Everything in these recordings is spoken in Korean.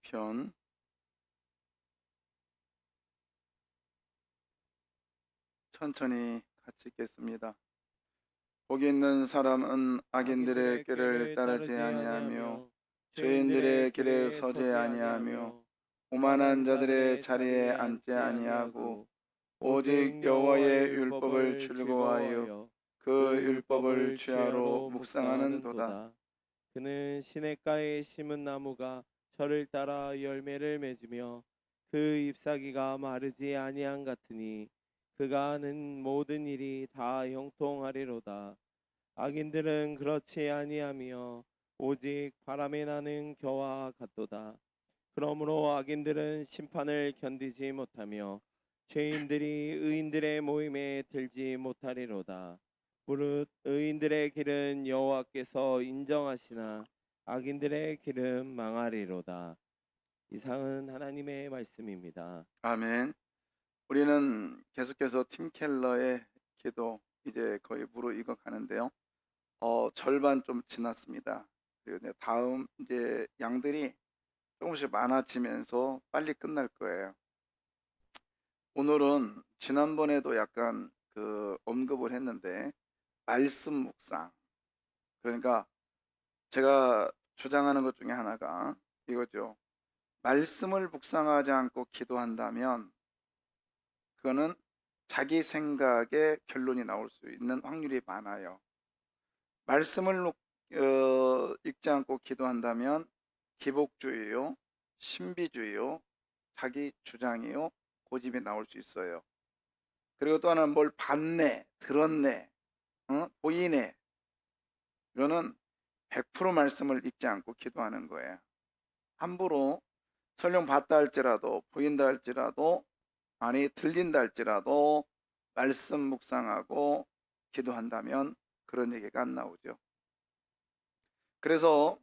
시편 천천히 같이 읽겠습니다. 복이 있는 사람은 악인들의 악인들의 길을 길을 따르지 따르지 아니하며 아니하며 죄인들의 죄인들의 길에 길에 서지 서지 아니하며 아니하며 오만한 오만한 자들의 자들의 자리에 자리에 앉지 앉지 아니하고 아니하고 오직 오직 여호와의 여호와의 율법을 율법을 즐거워하여 즐거워하여 그 그 율법을 율법을 취하로 취하로 묵상하는도다. 묵상하는도다. 그는 시냇가에 심은 나무가 철을 따라 열매를 맺으며 그 잎사귀가 마르지 아니한 같으니 그가 하는 모든 일이 다 형통하리로다. 악인들은 그렇지 아니하며 오직 바람에 나는 겨와 같도다. 그러므로 악인들은 심판을 견디지 못하며 죄인들이 의인들의 모임에 들지 못하리로다. 무릇 의인들의 길은 여호와께서 인정하시나 악인들의 길은 망하리로다. 이상은 하나님의 말씀입니다. 아멘. 우리는 계속해서 팀 켈러의 기도 이제 거의 무르익어 가는데요. 절반 좀 지났습니다. 그리고 이제 다음 이제 양들이 조금씩 많아지면서 빨리 끝날 거예요. 오늘은 지난번에도 약간 언급을 했는데 말씀 묵상. 그러니까 제가 주장하는 것 중에 하나가 이거죠. 말씀을 묵상하지 않고 기도한다면 그거는 자기 생각에 결론이 나올 수 있는 확률이 많아요. 말씀을 읽지 않고 기도한다면 기복주의요, 신비주의요, 자기 주장이요, 고집이 나올 수 있어요. 그리고 또 하나는 뭘 봤네, 들었네, 보이네. 이거는 100% 말씀을 읽지 않고 기도하는 거예요. 함부로 설령 봤다 할지라도, 보인다 할지라도, 아니 들린다 할지라도 말씀 묵상하고 기도한다면 그런 얘기가 안 나오죠. 그래서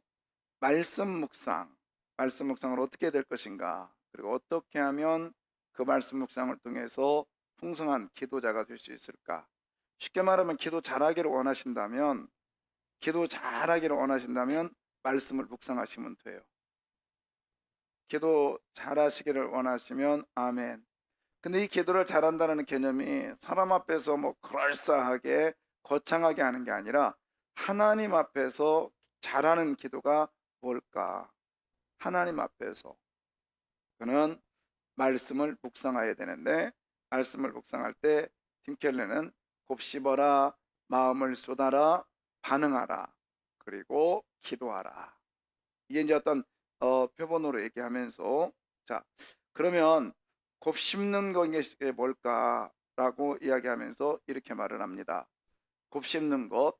말씀 묵상을 어떻게 될 것인가, 그리고 어떻게 하면 그 말씀 묵상을 통해서 풍성한 기도자가 될 수 있을까. 쉽게 말하면 기도 잘하기를 원하신다면 말씀을 묵상하시면 돼요. 기도 잘하시기를 원하시면 아멘. 근데 이 기도를 잘한다는 개념이 사람 앞에서 뭐 그럴싸하게 거창하게 하는 게 아니라 하나님 앞에서 잘하는 기도가 뭘까? 하나님 앞에서 그는 말씀을 묵상해야 되는데, 말씀을 묵상할 때 팀켈레는 곱씹어라, 마음을 쏟아라, 반응하라, 그리고 기도하라. 이게 이제 어떤 표본으로 얘기하면서, 자 그러면 곱씹는 것이 뭘까라고 이야기하면서 이렇게 말을 합니다. 곱씹는 것,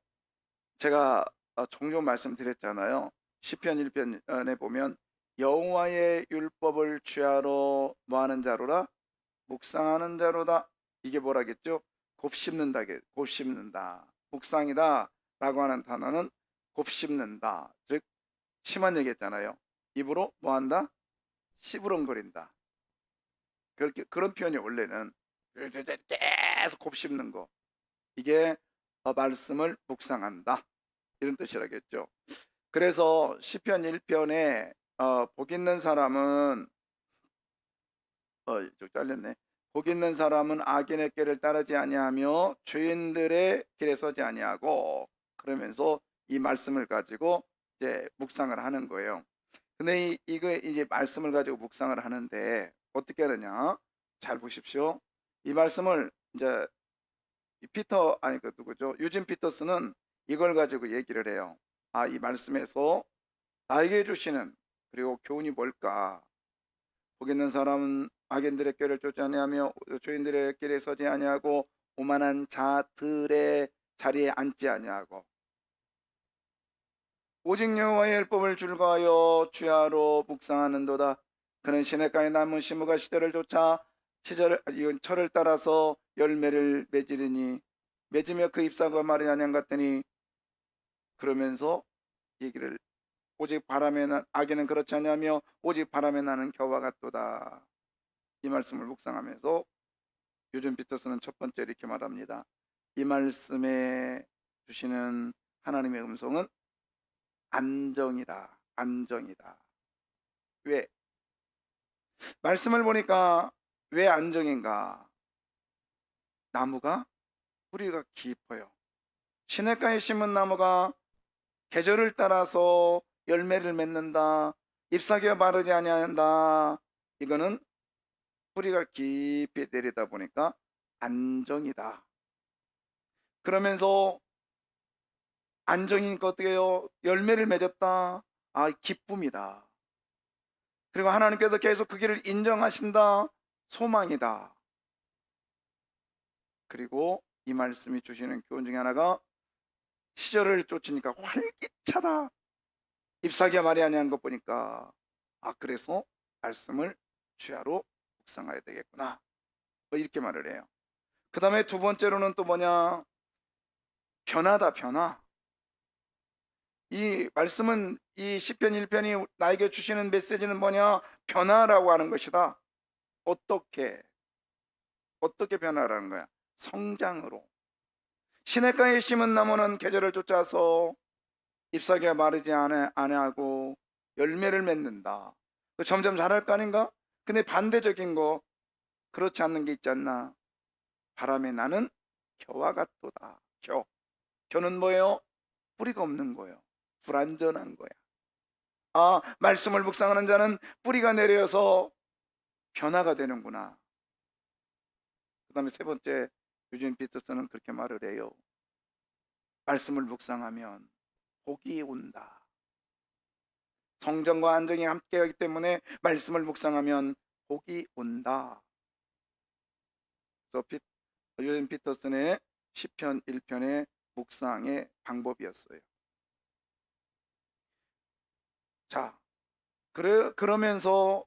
제가 종종 말씀드렸잖아요. 시편 1편에 보면 여호와의 율법을 취하러 뭐하는 자로라? 묵상하는 자로다. 이게 뭐라겠죠? 곱씹는다, 곱씹는다. 묵상이다 라고 하는 단어는 곱씹는다, 즉 심한 얘기했잖아요. 입으로 뭐한다? 씨부렁거린다. 그런 표현이 원래는 계속 곱씹는 거, 이게 말씀을 묵상한다 이런 뜻이라겠죠. 그래서 시편 1편에 복 있는 사람은 좀 잘렸네. 복 있는 사람은 악인의 길을 따르지 아니하며 죄인들의 길에 서지 아니하고, 그러면서 이 말씀을 가지고 이제 묵상을 하는 거예요. 근데 이거 이제 말씀을 가지고 묵상을 하는데 어떻게 하느냐? 잘 보십시오. 이 말씀을 이제 피터, 아니 그 누구죠? 유진 피터스는 이걸 가지고 얘기를 해요. 아, 이 말씀에서 나에게 주시는 그리고 교훈이 뭘까? 복 있는 사람은 악인들의 길을 쫓지 아니하며 죄인들의 길에 서지 아니하고 오만한 자들의 자리에 앉지 아니하고 오직 여호와의 율법을 즐거워하여 주야로 묵상하는도다. 그는 시냇가에 남은 시무가 시대를 쫓아 이건 철을 따라서 열매를 맺으리니 맺으며 그 잎사귀가 마르지 아니한 같으니, 그러면서 얘기를, 오직 바람에 난 악에는 그렇지 아니하며 오직 바람에 나는 겨와 같도다. 이 말씀을 묵상하면서 요즘 피터스는 첫 번째 이렇게 말합니다. 이 말씀에 주시는 하나님의 음성은 안정이다. 안정이다. 왜? 말씀을 보니까 왜 안정인가? 나무가 뿌리가 깊어요. 시냇가에 심은 나무가 계절을 따라서 열매를 맺는다. 잎사귀가 마르지 아니한다. 이거는 뿌리가 깊이 내리다 보니까 안정이다. 그러면서 안정이니까 어떻게 해요? 열매를 맺었다. 아, 기쁨이다. 그리고 하나님께서 계속 그 길을 인정하신다. 소망이다. 그리고 이 말씀이 주시는 교훈 중에 하나가 시절을 쫓으니까 활기차다. 잎사귀가 말이 아니한 것 보니까 아, 그래서 말씀을 주야로 묵상해야 되겠구나. 뭐 이렇게 말을 해요. 그 다음에 두 번째로는 또 뭐냐? 변화다, 변화. 이 말씀은 이 시편 1편이 나에게 주시는 메시지는 뭐냐? 변화라고 하는 것이다. 어떻게 변화라는 거야? 성장으로. 시냇가에 심은 나무는 계절을 쫓아서 잎사귀가 마르지 아니하고 열매를 맺는다. 점점 자랄 거 아닌가? 근데 반대적인 거, 그렇지 않는 게 있지 않나? 바람에 나는 겨와 같도다. 겨는 뭐예요? 뿌리가 없는 거예요. 불완전한 거야. 아, 말씀을 묵상하는 자는 뿌리가 내려서 변화가 되는구나. 그 다음에 세 번째, 유진 피터스는 그렇게 말을 해요. 말씀을 묵상하면 복이 온다. 성정과 안정이 함께하기 때문에 말씀을 묵상하면 복이 온다. 그래서 유진 피터슨의 시편 1편의 묵상의 방법이었어요. 자, 그러면서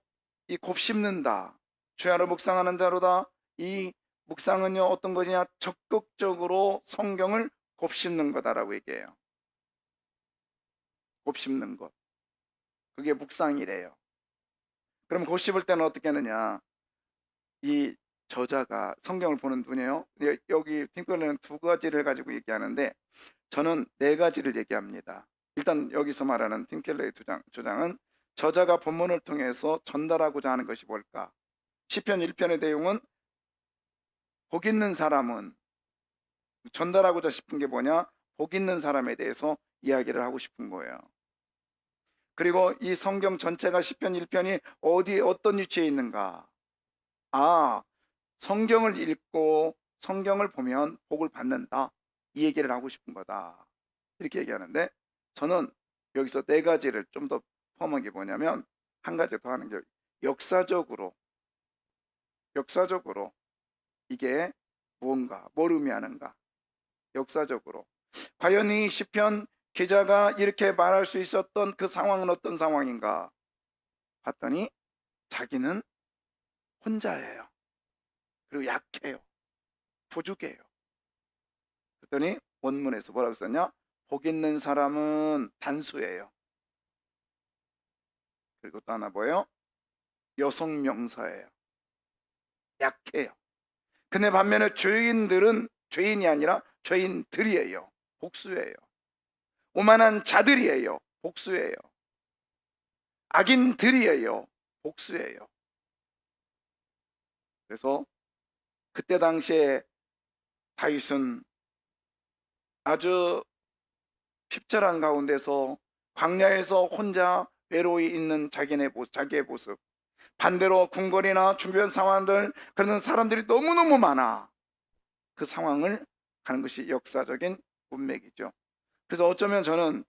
이 곱씹는다. 주야로 묵상하는 자로다. 이 묵상은요, 어떤 것이냐? 적극적으로 성경을 곱씹는 거다라고 얘기해요. 곱씹는 것. 그게 묵상이래요. 그럼 곱씹을 때는 어떻게 하느냐? 이 저자가 성경을 보는 눈이에요. 여기 팀클러는 두 가지를 가지고 얘기하는데 저는 네 가지를 얘기합니다. 일단 여기서 말하는 팀켈러의 주장은 저자가 본문을 통해서 전달하고자 하는 것이 뭘까? 시편 1편의 내용은 복 있는 사람은 전달하고자 싶은 게 뭐냐? 복 있는 사람에 대해서 이야기를 하고 싶은 거예요. 그리고 이 성경 전체가 시편 1편이 어디에 어떤 위치에 있는가? 아, 성경을 읽고 성경을 보면 복을 받는다. 이 얘기를 하고 싶은 거다. 이렇게 얘기하는데 저는 여기서 네 가지를 좀 더 포함한 게 뭐냐면 한 가지 더 하는 게 역사적으로 이게 무언가 뭘 의미하는가? 역사적으로 과연 이 시편 기자가 이렇게 말할 수 있었던 그 상황은 어떤 상황인가? 봤더니 자기는 혼자예요. 그리고 약해요. 부족해요. 그랬더니 원문에서 뭐라고 썼냐? 복 있는 사람은 단수예요. 그리고 또 하나 뭐예요? 여성 명사예요. 약해요. 근데 반면에 죄인들은 죄인이 아니라 죄인들이에요. 복수예요. 오만한 자들이에요. 복수예요. 악인들이에요. 복수예요. 그래서 그때 당시에 다윗은 아주 핍절한 가운데서 광야에서 혼자 외로이 있는 자기의 모습, 반대로 궁궐이나 주변 상황들, 그런 사람들이 너무너무 많아. 그 상황을 가는 것이 역사적인 문맥이죠. 그래서 어쩌면 저는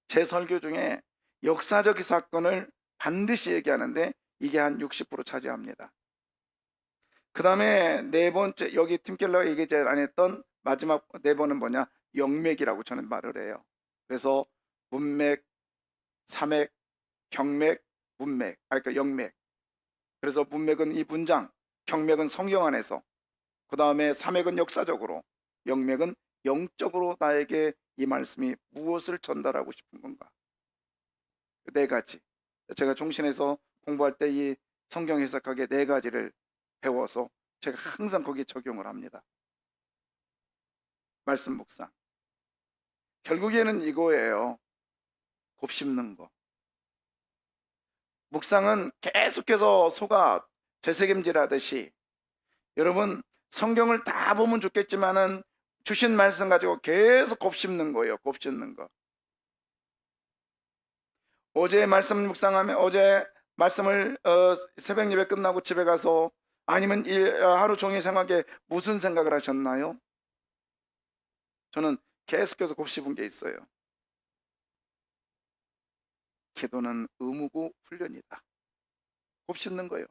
제 설교 중에 역사적 사건을 반드시 얘기하는데 이게 한 60% 차지합니다. 그 다음에 네 번째, 여기 팀켈러가 얘기하지 안 했던 마지막 네 번은 뭐냐? 영맥이라고 저는 말을 해요. 그래서 문맥, 사맥, 경맥, 문맥, 그러니까 영맥. 그래서 문맥은 이 문장, 경맥은 성경 안에서, 그 다음에 사맥은 역사적으로, 영맥은 영적으로 나에게 이 말씀이 무엇을 전달하고 싶은 건가? 네 가지. 제가 종신에서 공부할 때 이 성경 해석하기에 네 가지를 배워서 제가 항상 거기에 적용을 합니다. 말씀 묵상. 결국에는 이거예요. 곱씹는 거. 묵상은 계속해서 소가 되새김질하듯이 여러분 성경을 다 보면 좋겠지만은 주신 말씀 가지고 계속 곱씹는 거예요. 곱씹는 거. 어제 말씀 묵상하면 어제 말씀을 새벽 예배 끝나고 집에 가서 아니면 하루 종일 생각에 무슨 생각을 하셨나요? 저는 계속해서 곱씹은 게 있어요. 기도는 의무고 훈련이다. 곱씹는 거예요.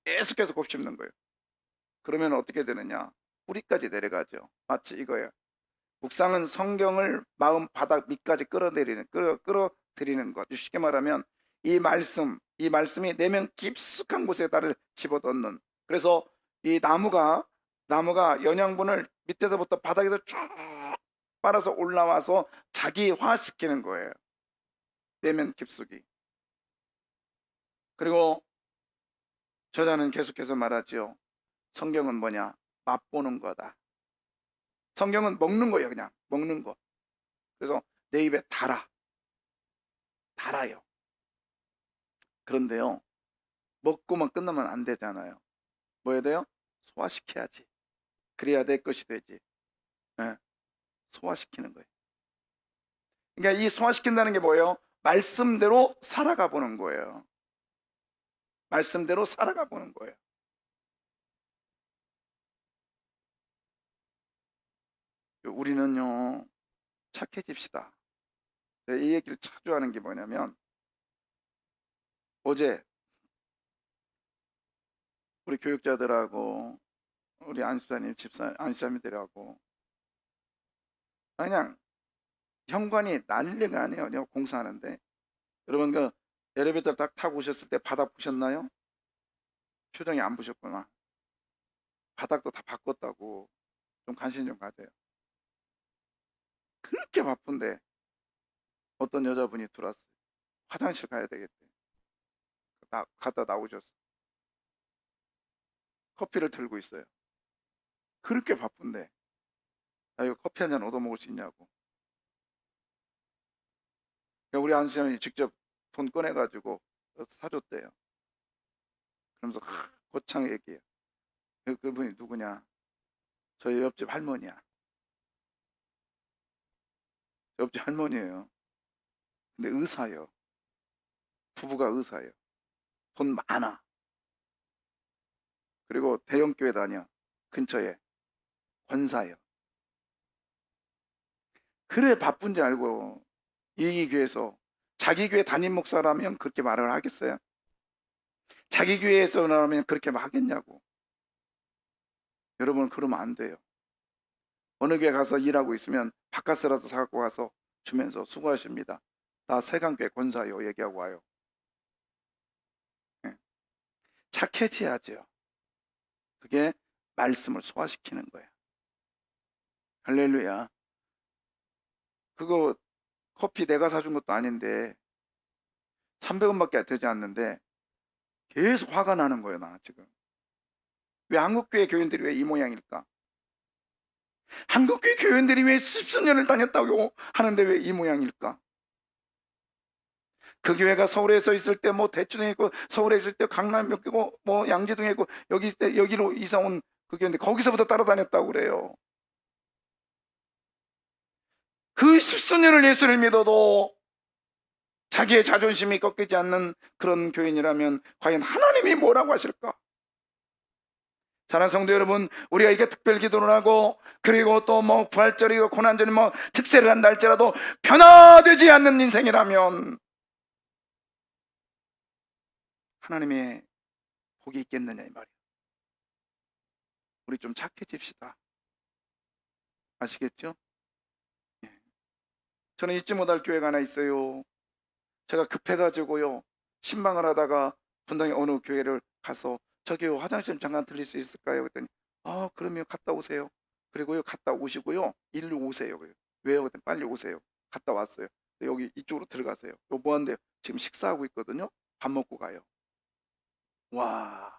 계속해서 곱씹는 거예요. 그러면 어떻게 되느냐? 뿌리까지 내려가죠. 마치 이거예요. 묵상은 성경을 마음 바닥 밑까지 끌어들이는 것. 쉽게 말하면 이 말씀이 내면 깊숙한 곳에 나를 집어넣는. 그래서 이 나무가 영양분을 밑에서부터 바닥에서 쭉 빨아서 올라와서 자기화시키는 거예요. 내면 깊숙이. 그리고 저자는 계속해서 말하죠. 성경은 뭐냐? 맛보는 거다. 성경은 먹는 거예요. 그냥 먹는 거. 그래서 내 입에 달아요. 그런데요, 먹고만 끝나면 안 되잖아요. 뭐 해야 돼요? 소화시켜야지. 그래야 내 것이 되지. 네. 소화시키는 거예요. 그러니까 이 소화시킨다는 게 뭐예요? 말씀대로 살아가 보는 거예요. 말씀대로 살아가 보는 거예요. 우리는요, 착해집시다. 이 얘기를 자주 하는 게 뭐냐면, 어제 우리 교육자들하고 우리 안수사님, 안수사님들하고 그냥 현관이 난리가 아니에요. 공사하는데. 여러분 그 엘리베이터 딱 타고 오셨을 때 바닥 보셨나요? 표정이 안 보셨구나. 바닥도 다 바꿨다고. 좀 관심 좀 가져요. 그렇게 바쁜데 어떤 여자분이 들어왔어요. 화장실 가야 되겠대. 갔다 나오셨어. 커피를 들고 있어요. 그렇게 바쁜데 이거 커피 한 잔 얻어먹을 수 있냐고. 그러니까 우리 안수장이 직접 돈 꺼내가지고 사줬대요. 그러면서 거창 얘기해요. 그분이 누구냐? 저희 옆집 할머니야. 옆집 할머니예요. 근데 의사예요. 부부가 의사예요. 돈 많아. 그리고 대형교회 다녀. 근처에 권사예요. 그래 바쁜지 알고 이 교회에서 자기 교회 담임 목사라면 그렇게 말을 하겠어요? 자기 교회에서 나오면 그렇게 하겠냐고. 여러분 그러면 안 돼요. 어느 교회 가서 일하고 있으면 바카스라도 사갖고 와서 주면서 수고하십니다. 나 세강교회 권사요 얘기하고 와요. 네. 착해져야죠. 그게 말씀을 소화시키는 거예요. 할렐루야. 그거 커피 내가 사준 것도 아닌데 300원밖에 되지 않는데 계속 화가 나는 거예요. 나 지금. 왜 한국교회 교인들이 왜 이 모양일까? 한국교회 교인들이 왜 10수년을 다녔다고 하는데 왜 이 모양일까? 그 교회가 서울에 서 있을 때 뭐 대추동에 있고 서울에 있을 때 강남에 있고 뭐 양재동에 있고 여기 있을 때 여기로 이사 온 그 교회인데 거기서부터 따라다녔다고 그래요. 그 10수년을 예수를 믿어도 자기의 자존심이 꺾이지 않는 그런 교인이라면 과연 하나님이 뭐라고 하실까? 사랑하는 성도 여러분, 우리가 이렇게 특별 기도를 하고 그리고 또 뭐 부활절이고 고난절이 뭐 특세를 한다 할지라도 변화되지 않는 인생이라면 하나님의 복이 있겠느냐 이 말이에요. 우리 좀 착해집시다. 아시겠죠? 예. 저는 잊지 못할 교회가 하나 있어요. 제가 급해가지고요 신방을 하다가 분당에 어느 교회를 가서 저기요 화장실 잠깐 들릴 수 있을까요? 그랬더니 그러면 갔다 오세요. 그리고요 갔다 오시고요 일로 오세요. 왜요? 그랬더니 빨리 오세요. 갔다 왔어요. 여기 이쪽으로 들어가세요. 뭐 한대요? 지금 식사하고 있거든요. 밥 먹고 가요. 와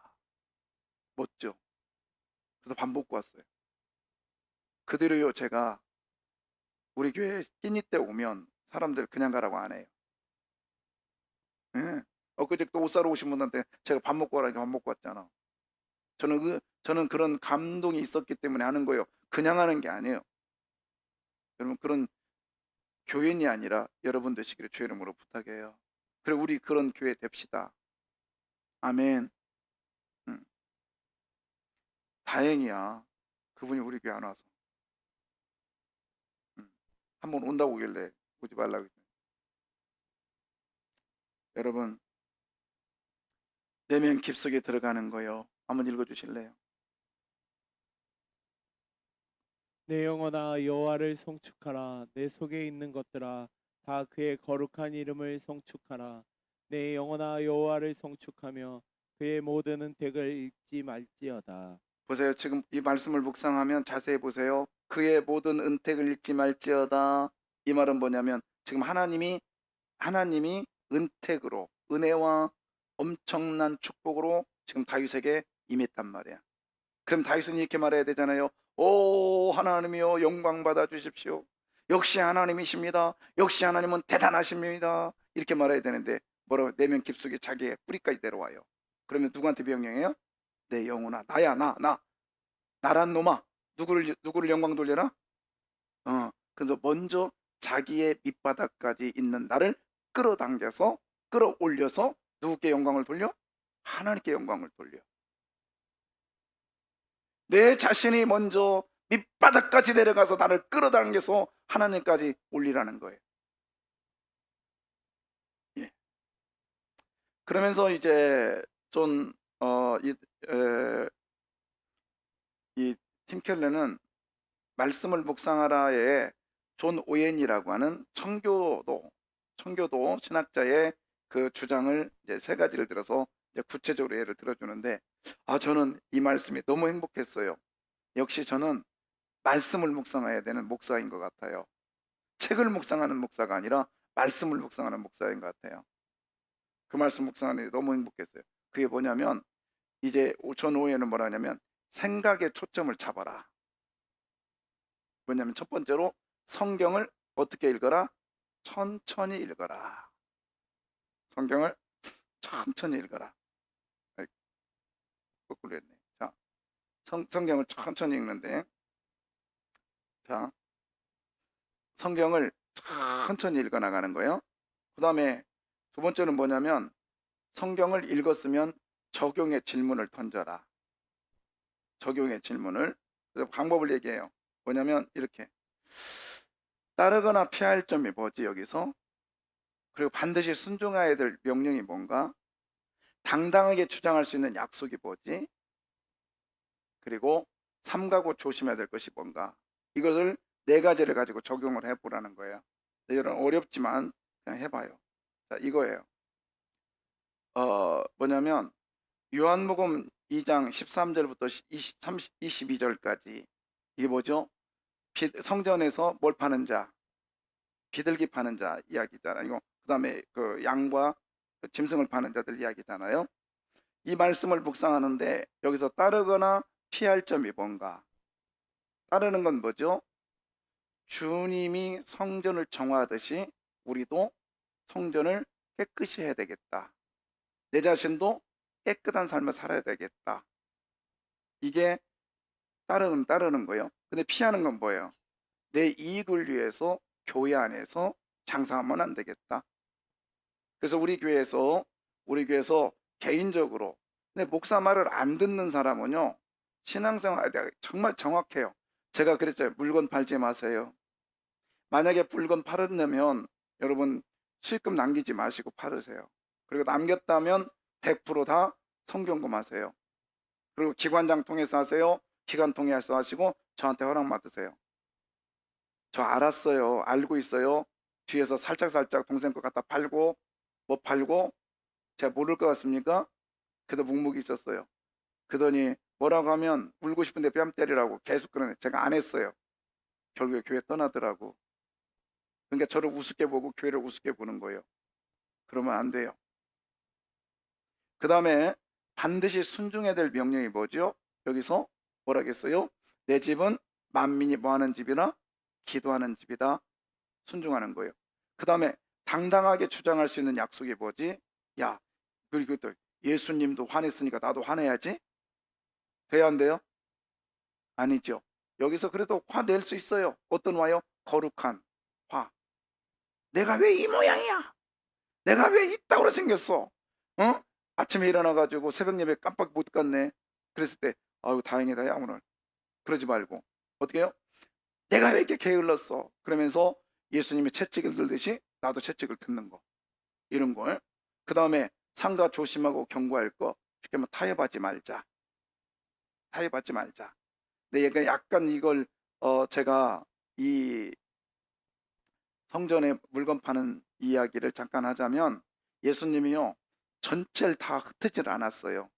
멋져. 그래서 밥 먹고 왔어요. 그대로요 제가 우리 교회 끼니 때 오면 사람들 그냥 가라고 안 해요. 예. 엊그제 또 옷 사러 오신 분한테 제가 밥 먹고 가라니까 밥 먹고 왔잖아. 저는 그런 감동이 있었기 때문에 하는 거예요. 그냥 하는 게 아니에요. 여러분, 그런 교인이 아니라 여러분 되시기를 주의 이름으로 부탁해요. 그래, 우리 그런 교회 됩시다. 아멘. 다행이야. 그분이 우리 교회 안 와서. 한번 온다고 오길래 오지 말라고 했더니. 여러분, 내면 깊숙이 들어가는 거요. 한번 읽어주실래요? 내 영혼아 여호와를 송축하라. 내 속에 있는 것들아 다 그의 거룩한 이름을 송축하라. 내 영혼아 여호와를 송축하며 그의 모든 은택을 잊지 말지어다. 보세요. 지금 이 말씀을 묵상하면 자세히 보세요. 그의 모든 은택을 잊지 말지어다. 이 말은 뭐냐면 지금 하나님이 은택으로, 은혜와 엄청난 축복으로 지금 다윗에게 임했단 말이야. 그럼 다윗은 이렇게 말해야 되잖아요. 오 하나님이여 영광 받아 주십시오. 역시 하나님이십니다. 역시 하나님은 대단하십니다. 이렇게 말해야 되는데 뭐라고? 내면 깊숙이 자기의 뿌리까지 내려와요. 그러면 누구한테 명령해요? 내 영혼아, 나야, 나란 놈아, 누구를 영광 돌려라? 그래서 먼저 자기의 밑바닥까지 있는 나를 끌어당겨서 끌어올려서 누구께 영광을 돌려? 하나님께 영광을 돌려. 내 자신이 먼저 밑바닥까지 내려가서 나를 끌어당겨서 하나님까지 올리라는 거예요. 예. 그러면서 이제 이 팀 켈러는 말씀을 묵상하라에 존 오웬이라고 하는 청교도 신학자의 그 주장을 이제 세 가지를 들어서 이제 구체적으로 예를 들어주는데, 저는 이 말씀이 너무 행복했어요. 역시 저는 말씀을 묵상해야 되는 목사인 것 같아요. 책을 묵상하는 목사가 아니라 말씀을 묵상하는 목사인 것 같아요. 그 말씀 묵상하는 게 너무 행복했어요. 그게 뭐냐면 이제 존 오웬은 뭐라 하냐면 생각의 초점을 잡아라. 뭐냐면 첫 번째로 성경을 어떻게 읽어라? 천천히 읽어라. 성경을 천천히 읽어라. 거꾸로 했네. 자, 성경을 천천히 읽는데, 자, 성경을 천천히 읽어 나가는 거예요. 그 다음에 두 번째는 뭐냐면 성경을 읽었으면 적용의 질문을 던져라. 적용의 질문을. 그래서 방법을 얘기해요. 뭐냐면 이렇게 따르거나 피할 점이 뭐지 여기서? 그리고 반드시 순종해야 될 명령이 뭔가? 당당하게 주장할 수 있는 약속이 뭐지? 그리고 삼가고 조심해야 될 것이 뭔가? 이것을 네 가지를 가지고 적용을 해보라는 거예요. 여러분 어렵지만 그냥 해봐요. 자, 이거예요. 뭐냐면 요한복음 2장 13절부터 22절까지 이게 뭐죠? 성전에서 뭘 파는 자, 비둘기 파는 자 이야기잖아요. 이거 그다음에 그 양과 그 짐승을 파는 자들 이야기잖아요. 이 말씀을 묵상하는데 여기서 따르거나 피할 점이 뭔가? 따르는 건 뭐죠? 주님이 성전을 정화하듯이 우리도 성전을 깨끗이 해야 되겠다. 내 자신도 깨끗한 삶을 살아야 되겠다. 이게 따르는 거예요. 근데 피하는 건 뭐예요? 내 이익을 위해서 교회 안에서 장사하면 안 되겠다. 그래서 우리 교회에서 개인적으로, 근데 목사 말을 안 듣는 사람은요 신앙생활에 정말 정확해요. 제가 그랬죠. 물건 팔지 마세요. 만약에 물건 팔으려면 여러분 수익금 남기지 마시고 팔으세요. 그리고 남겼다면 100% 다 성경금 하세요. 그리고 기관장 통해서 하세요. 기관 통해서 하시고 저한테 허락 받으세요. 저 알았어요. 알고 있어요. 뒤에서 살짝 동생 거 갖다 팔고 뭐 팔고 제가 모를 것 같습니까? 그래도 묵묵히 있었어요. 그러더니 뭐라고 하면 울고 싶은데 뺨 때리라고 계속 그러네. 제가 안 했어요. 결국에 교회 떠나더라고. 그러니까 저를 우습게 보고 교회를 우습게 보는 거예요. 그러면 안 돼요. 그 다음에 반드시 순종해야 될 명령이 뭐죠? 여기서 뭐라겠어요? 내 집은 만민이 뭐하는 집이나 기도하는 집이다. 순종하는 거예요. 그 다음에 당당하게 주장할 수 있는 약속이 뭐지? 야, 그리고 또 예수님도 화냈으니까 나도 화내야지? 돼야 안 돼요? 아니죠. 여기서 그래도 화낼 수 있어요. 어떤 화요? 거룩한 화. 내가 왜 이 모양이야? 내가 왜 이따구로 생겼어? 어? 아침에 일어나 가지고 새벽 예배 깜빡 못 갔네. 그랬을 때 아유 다행이다 야 오늘. 그러지 말고 어떻게 해요? 내가 왜 이렇게 게을렀어? 그러면서 예수님이 채찍을 들듯이 나도 채찍을 듣는 거. 이런 걸. 그다음에 삼가 조심하고 경고할 거. 쉽게 말하면 타협하지 말자. 타협하지 말자. 근데 약간 이걸 제가 이 성전에 물건 파는 이야기를 잠깐 하자면 예수님이요 전체를 다 흩트질 않았어요.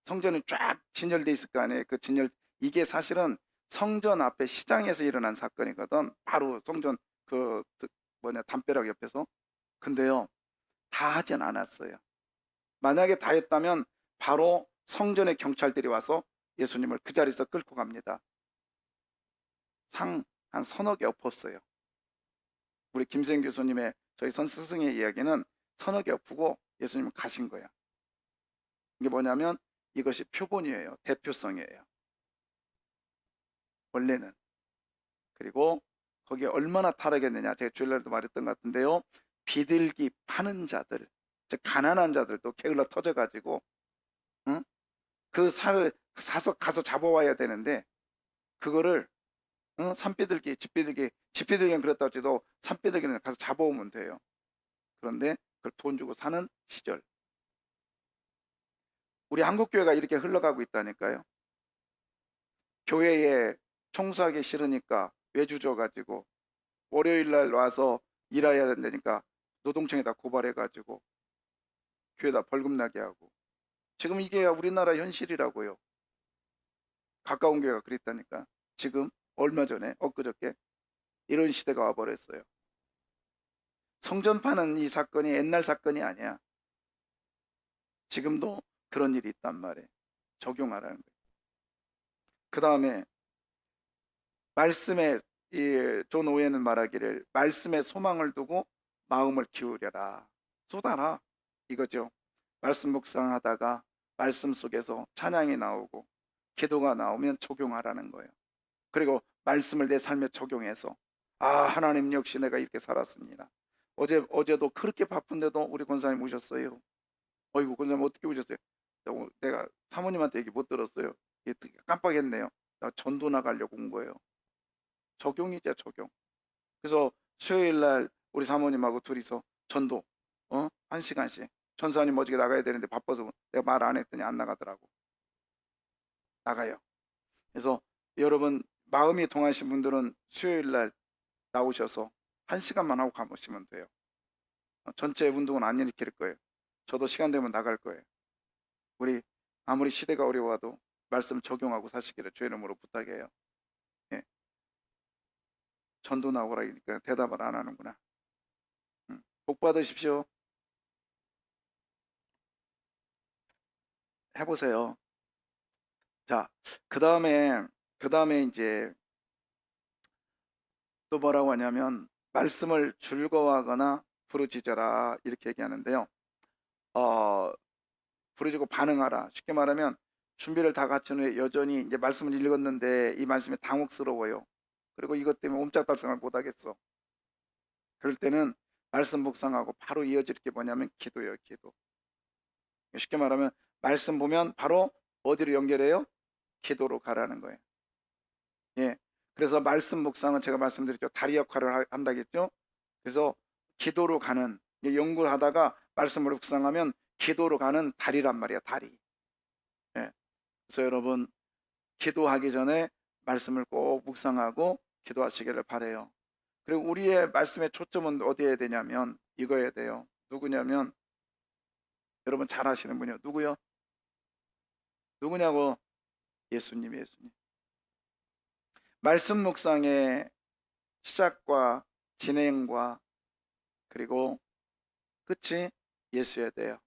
성전이 쫙 진열돼 있을 거 아니에요. 그 진열 이게 사실은 성전 앞에 시장에서 일어난 사건이거든. 바로 성전 그 담벼락 옆에서. 근데요 다 하진 않았어요. 만약에 다 했다면 바로 성전의 경찰들이 와서 예수님을 그 자리에서 끌고 갑니다. 상 한 서너 개 엎었어요. 우리 김세인 교수님의 저희 스승의 이야기는 서너 개 엎고 예수님은 가신 거야. 이게 뭐냐면 이것이 표본이에요. 대표성이에요. 원래는. 그리고 거기에 얼마나 타락했느냐. 제가 주일날도 말했던 것 같은데요. 비둘기 파는 자들, 즉 가난한 자들도 게을러 터져가지고 응? 그 살을 사서 가서 잡아와야 되는데 그거를 산비둘기, 집비둘기는 그렇다 해도 산비둘기는 가서 잡아오면 돼요. 그런데 그걸 돈 주고 사는 시절. 우리 한국교회가 이렇게 흘러가고 있다니까요. 교회에 청소하기 싫으니까 외주 줘가지고 월요일날 와서 일해야 된다니까 노동청에다 고발해가지고 교회에다 벌금 나게 하고 지금 이게 우리나라 현실이라고요. 가까운 교회가 그랬다니까. 지금 얼마 전에 엊그저께 이런 시대가 와버렸어요. 성전 파는 이 사건이 옛날 사건이 아니야. 지금도 그런 일이 있단 말이에요. 적용하라는 거예요. 그 다음에 말씀에 존 오웨는 말하기를 말씀에 소망을 두고 마음을 기울여라. 쏟아라 이거죠. 말씀 묵상하다가 말씀 속에서 찬양이 나오고 기도가 나오면 적용하라는 거예요. 그리고 말씀을 내 삶에 적용해서 하나님 역시 내가 이렇게 살았습니다. 어제도 그렇게 바쁜데도 우리 권사님 오셨어요. 어이구 권사님 어떻게 오셨어요? 내가 사모님한테 얘기 못 들었어요. 깜빡했네요. 나 전도 나가려고 온 거예요. 적용이죠 적용. 그래서 수요일날 우리 사모님하고 둘이서 전도 1시간씩 전사님 어저께 나가야 되는데 바빠서 내가 말 안 했더니 안 나가더라고. 나가요. 그래서 여러분 마음이 동하신 분들은 수요일날 나오셔서 1시간만 하고 가보시면 돼요. 전체 운동은 안 일으킬 거예요. 저도 시간 되면 나갈 거예요. 우리 아무리 시대가 어려워도 말씀 적용하고 사시기를 주의 이름으로 부탁해요. 예. 전도 나오라니까 대답을 안 하는구나. 복 받으십시오. 해보세요. 자, 그 다음에 이제 또 뭐라고 하냐면 말씀을 즐거워하거나 부르짖어라 이렇게 얘기하는데요. 부르짖고 반응하라. 쉽게 말하면 준비를 다 갖춘 후에 여전히 이제 말씀을 읽었는데 이 말씀이 당혹스러워요. 그리고 이것 때문에 옴짝달싹을 못 하겠어. 그럴 때는 말씀 묵상하고 바로 이어질 게 뭐냐면 기도예요. 기도. 쉽게 말하면 말씀 보면 바로 어디로 연결해요? 기도로 가라는 거예요. 예. 그래서 말씀 묵상은 제가 말씀드렸죠. 다리 역할을 한다겠죠. 그래서 기도로 가는 연구하다가 말씀을 묵상하면 기도로 가는 다리란 말이야. 다리. 예. 그래서 여러분 기도하기 전에 말씀을 꼭 묵상하고 기도하시기를 바래요. 그리고 우리의 말씀의 초점은 어디에 되냐면 이거에 돼요. 누구냐면 여러분 잘 아시는 분이요. 누구요? 누구냐고? 예수님. 말씀 묵상의 시작과 진행과 그리고 끝이 예수여야 돼요.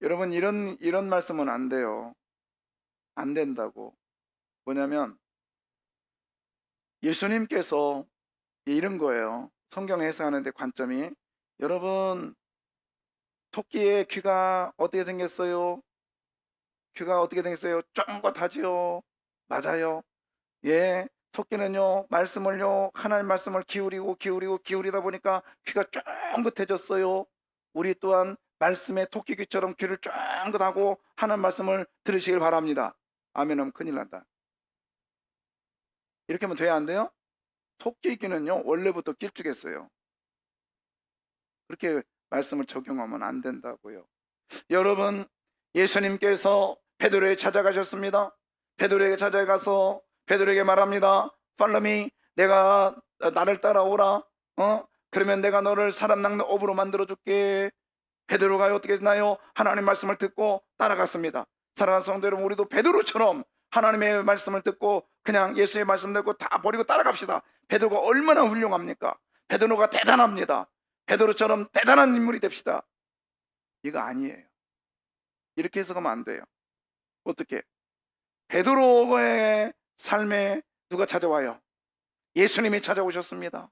여러분 이런 말씀은 안 돼요. 안 된다고. 뭐냐면 예수님께서 이런 거예요. 성경 해석하는데 관점이 여러분 토끼의 귀가 어떻게 생겼어요? 귀가 어떻게 생겼어요? 쫑긋하지요. 맞아요. 예, 토끼는요 말씀을요 하나님 말씀을 기울이다 보니까 귀가 쫑긋해졌어요. 우리 또한 말씀의 토끼 귀처럼 귀를 쫑긋하고 하나님 말씀을 들으시길 바랍니다. 아멘 하면 큰일 난다. 이렇게 하면 돼야 안 돼요? 토끼 귀는요 원래부터 길쭉했어요. 그렇게 말씀을 적용하면 안 된다고요. 여러분, 예수님께서 베드로에게 찾아가셨습니다. 베드로에게 찾아가서 베드로에게 말합니다. Follow me. 내가 나를 따라오라. 그러면 내가 너를 사람 낚는 어부로 만들어 줄게. 베드로가 어떻게 했나요? 하나님 말씀을 듣고 따라갔습니다. 사랑하는 성도 여러분, 우리도 베드로처럼 하나님의 말씀을 듣고 그냥 예수의 말씀 듣고 다 버리고 따라갑시다. 베드로가 얼마나 훌륭합니까? 베드로가 대단합니다. 베드로처럼 대단한 인물이 됩시다. 이거 아니에요. 이렇게 해석하면 안 돼요. 어떻게? 베드로의 삶에 누가 찾아와요? 예수님이 찾아오셨습니다.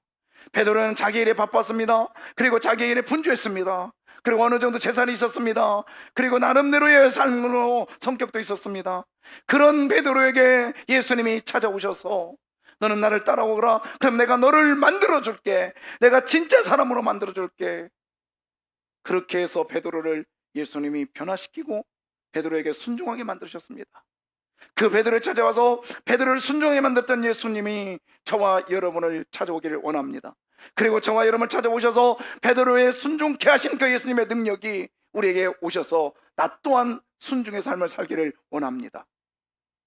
베드로는 자기 일에 바빴습니다. 그리고 자기 일에 분주했습니다. 그리고 어느 정도 재산이 있었습니다. 그리고 나름대로의 삶으로 성격도 있었습니다. 그런 베드로에게 예수님이 찾아오셔서 너는 나를 따라오거라. 그럼 내가 너를 만들어줄게. 내가 진짜 사람으로 만들어줄게. 그렇게 해서 베드로를 예수님이 변화시키고 베드로에게 순종하게 만드셨습니다. 그 베드로를 찾아와서 베드로를 순종하게 만들었던 예수님이 저와 여러분을 찾아오기를 원합니다. 그리고 저와 여러분을 찾아오셔서 베드로의 순종케 하신 그 예수님의 능력이 우리에게 오셔서 나 또한 순종의 삶을 살기를 원합니다.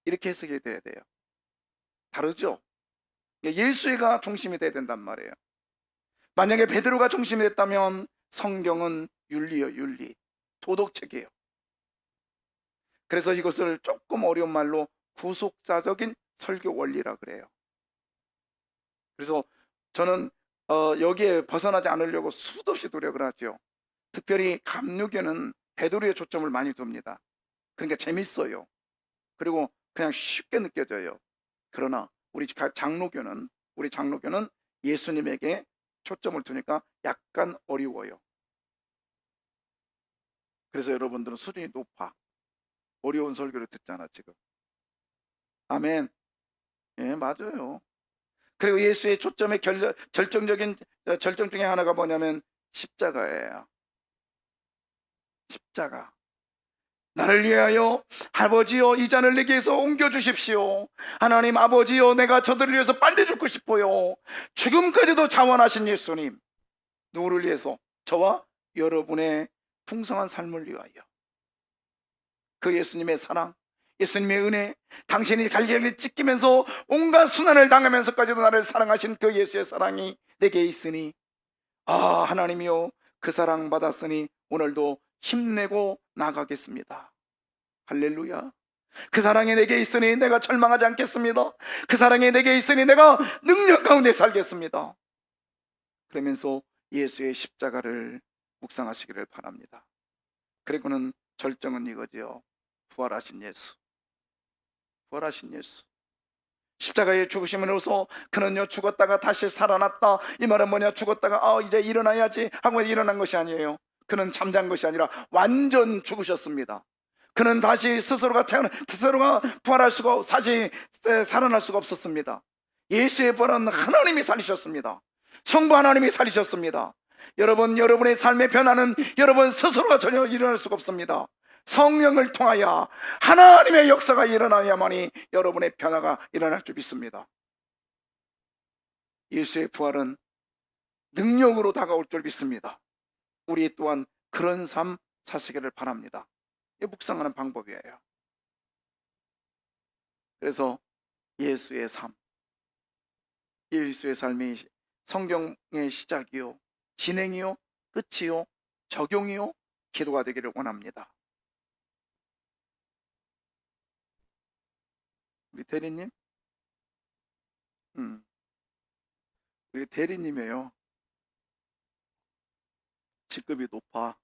이렇게 해석이 돼야 돼요. 다르죠? 예수가 중심이 돼야 된단 말이에요. 만약에 베드로가 중심이 됐다면 성경은 윤리요, 윤리. 도덕책이에요. 그래서 이것을 조금 어려운 말로 구속사적인 설교 원리라 그래요. 그래서 저는 여기에 벗어나지 않으려고 수도 없이 노력을 하죠. 특별히 감류교는 베드로의 초점을 많이 둡니다. 그러니까 재밌어요. 그리고 그냥 쉽게 느껴져요. 그러나 우리 장로교는 예수님에게 초점을 두니까 약간 어려워요. 그래서 여러분들은 수준이 높아. 어려운 설교를 듣잖아 지금. 아멘. 예, 맞아요. 그리고 예수의 초점의 절정적인 절정 중에 하나가 뭐냐면 십자가예요. 십자가. 나를 위하여 아버지여 이 잔을 내게서 옮겨주십시오. 하나님 아버지여 내가 저들을 위해서 빨리 죽고 싶어요. 죽음까지도 자원하신 예수님. 누구를 위해서? 저와 여러분의 풍성한 삶을 위하여. 그 예수님의 사랑, 예수님의 은혜, 당신이 갈릴리를 찢기면서 온갖 순환을 당하면서까지도 나를 사랑하신 그 예수의 사랑이 내게 있으니 하나님이여 그 사랑 받았으니 오늘도 힘내고 나가겠습니다. 할렐루야. 그 사랑이 내게 있으니 내가 절망하지 않겠습니다. 그 사랑이 내게 있으니 내가 능력 가운데 살겠습니다. 그러면서 예수의 십자가를 묵상하시기를 바랍니다. 그리고는 절정은 이거지요. 부활하신 예수. 부활하신 예수. 십자가의 죽으심으로써 그는요 죽었다가 다시 살아났다. 이 말은 뭐냐? 죽었다가 이제 일어나야지 하고 일어난 것이 아니에요. 그는 잠잔 것이 아니라 완전 죽으셨습니다. 그는 다시 스스로가 부활할 수가 다시 살아날 수가 없었습니다. 예수의 부활은 하나님이 살리셨습니다. 성부 하나님이 살리셨습니다. 여러분의 삶의 변화는 여러분 스스로가 전혀 일어날 수가 없습니다. 성령을 통하여 하나님의 역사가 일어나야만이 여러분의 변화가 일어날 줄 믿습니다. 예수의 부활은 능력으로 다가올 줄 믿습니다. 우리 또한 그런 삶 사시기를 바랍니다. 이게 묵상하는 방법이에요. 그래서 예수의 삶, 예수의 삶이 성경의 시작이요, 진행이요, 끝이요, 적용이요, 기도가 되기를 원합니다. 우리 대리님? 우리 대리님이에요. 직급이 높아.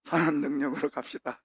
선한 능력으로 갑시다.